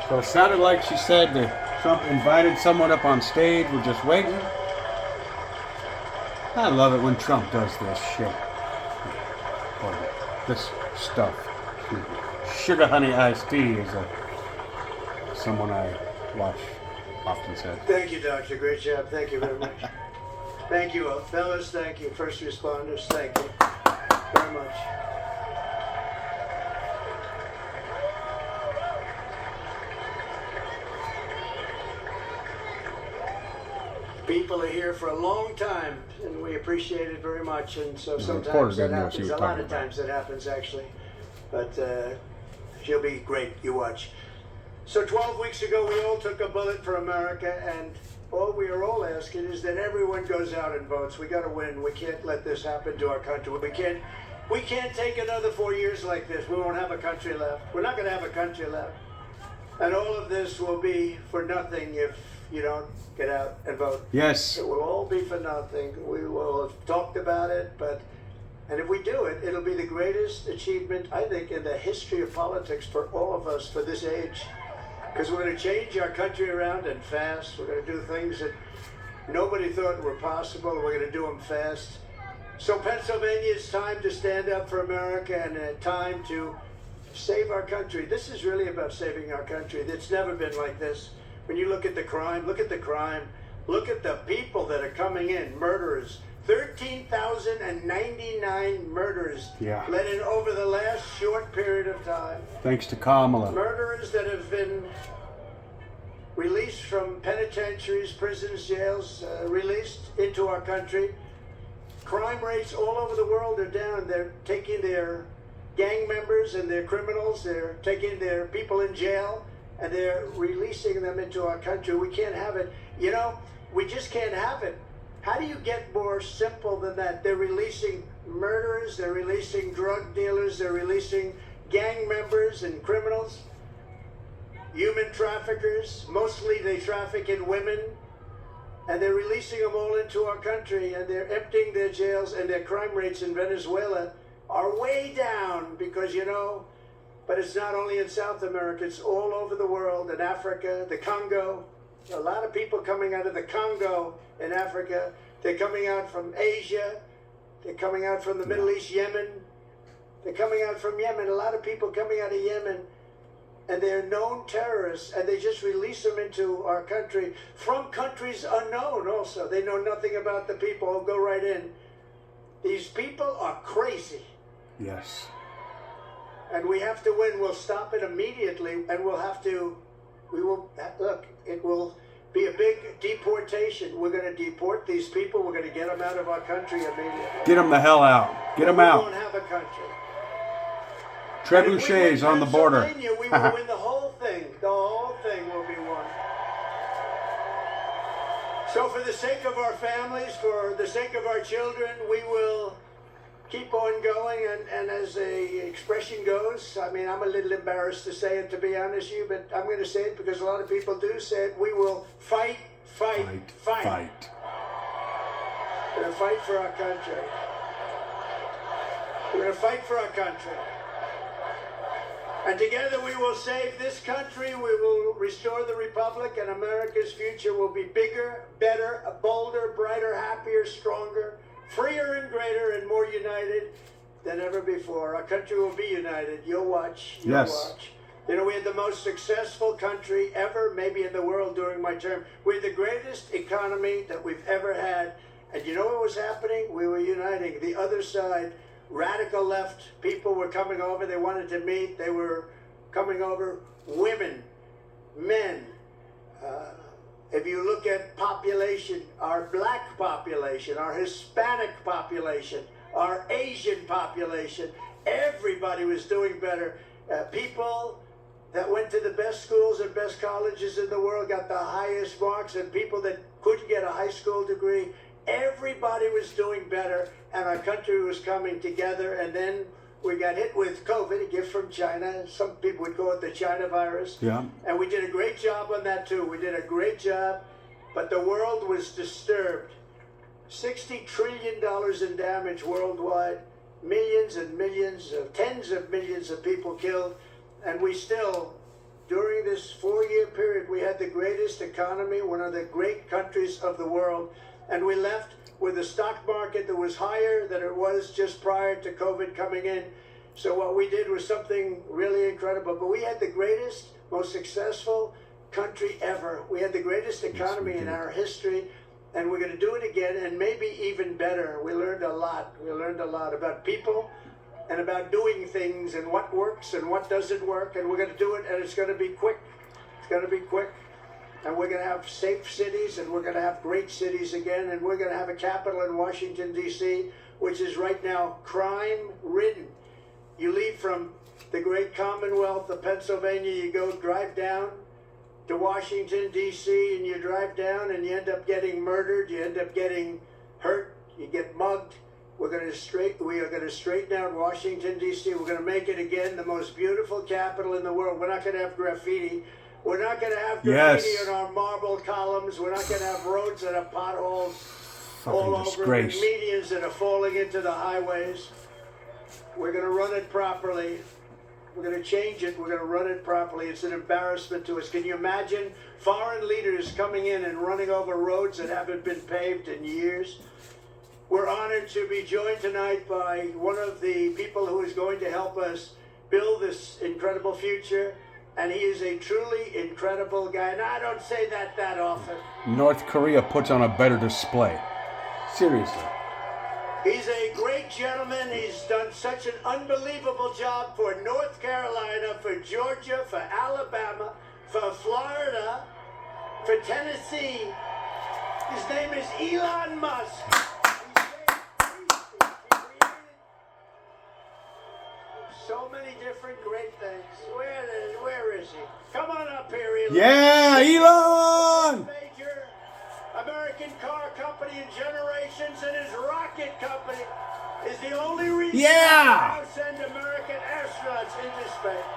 So it sounded like she said that Trump invited someone up on stage. We're just waiting. I love it when Trump does this shit. Or this stuff. Sugar Honey Iced Tea is someone I watch often said. Thank you, Doctor. Great job. Thank you very much. Thank you, fellas. Thank you, first responders. Thank you very much. People are here for a long time, and we appreciate it very much. And so sometimes that happens. A lot of times that happens, actually. But she'll be great. You watch. So 12 weeks ago, we all took a bullet for America, and all we are all asking is that everyone goes out and votes. We got to win. We can't let this happen to our country. We can't take another 4 years like this. We won't have a country left. We're not going to have a country left. And all of this will be for nothing if you don't get out and vote. Yes. It will all be for nothing. We will have talked about it, and if we do it, it'll be the greatest achievement, I think, in the history of politics for all of us for this age. Because we're going to change our country around and fast. We're going to do things that nobody thought were possible. We're going to do them fast. So Pennsylvania, it's time to stand up for America and a time to save our country. This is really about saving our country. It's never been like this. When you look at the crime, look at the crime. Look at the people that are coming in, murderers. 13,099 murders let in over the last short period of time. Thanks to Kamala. Murderers that have been released from penitentiaries, prisons, jails, released into our country. Crime rates all over the world are down. They're taking their gang members and their criminals, they're taking their people in jail, and they're releasing them into our country. We can't have it. You know, we just can't have it. How do you get more simple than that? They're releasing murderers, they're releasing drug dealers, they're releasing gang members and criminals, human traffickers. Mostly they traffic in women, and they're releasing them all into our country, and they're emptying their jails, and their crime rates in Venezuela are way down because, you know, but it's not only in South America, it's all over the world, in Africa, the Congo. A lot of people coming out of the Congo in Africa. They're coming out from Asia. They're coming out from the Middle East, Yemen. They're coming out from Yemen. A lot of people coming out of Yemen. And they're known terrorists, and they just release them into our country from countries unknown also. They know nothing about the people who go right in. These people are crazy. Yes. And we have to win. We'll stop it immediately, and it will be a big deportation. We're going to deport these people. We're going to get them out of our country immediately. Get them the hell out. Get them out. We won't have a country. Trebuchets on the border. We will win the whole thing. The whole thing will be won. So for the sake of our families, for the sake of our children, we will keep on going. And as the expression goes, I mean, I'm a little embarrassed to say it, to be honest with you, but I'm going to say it because a lot of people do say it. We will fight. Fight. We're going to fight for our country. We're going to fight for our country. And together we will save this country, we will restore the republic, and America's future will be bigger, better, bolder, brighter, happier, stronger, freer and greater, and more united than ever before. Our country will be united. You'll watch. You'll watch. You know, we had the most successful country ever, maybe in the world during my term. We had the greatest economy that we've ever had. And you know what was happening? We were uniting. The other side, radical left people were coming over. They wanted to meet. They were coming over. Women, men. If you look at population, our black population, our Hispanic population, our Asian population, everybody was doing better. People that went to the best schools and best colleges in the world got the highest marks, and people that couldn't get a high school degree, everybody was doing better, and our country was coming together. And then we got hit with COVID, a gift from China. Some people would call it the China virus. Yeah. And we did a great job on that too. We did a great job, but the world was disturbed. $60 trillion in damage worldwide, millions and millions, tens of millions of people killed, and we still during this 4-year period, we had the greatest economy, one of the great countries of the world, and we left with a stock market that was higher than it was just prior to COVID coming in. So what we did was something really incredible. But we had the greatest, most successful country ever. We had the greatest economy in our history, and we're going to do it again, and maybe even better. We learned a lot. We learned a lot about people and about doing things and what works and what doesn't work, and we're going to do it, and it's going to be quick. It's going to be quick. And we're going to have safe cities, and we're going to have great cities again, and we're going to have a capital in Washington, D.C., which is right now crime-ridden. You leave from the great Commonwealth of Pennsylvania, you go drive down to Washington, D.C., and you drive down and you end up getting murdered, you end up getting hurt, you get mugged. We are going to straighten out Washington, D.C. We're going to make it again the most beautiful capital in the world. We're not going to have graffiti. We're not going to have graffiti on our marble columns. We're not going to have roads that have potholes all over, and medians that are falling into the highways. We're going to run it properly. We're going to change it. We're going to run it properly. It's an embarrassment to us. Can you imagine foreign leaders coming in and running over roads that haven't been paved in years? We're honored to be joined tonight by one of the people who is going to help us build this incredible future. And he is a truly incredible guy. And I don't say that often. North Korea puts on a better display. Seriously. He's a great gentleman. He's done such an unbelievable job for North Carolina, for Georgia, for Alabama, for Florida, for Tennessee. His name is Elon Musk. So many different great things. Where is he? Come on up here, Elon. Yeah, Elon! Major American car company in generations, and his rocket company is the only reason Yeah! we now send American astronauts into space.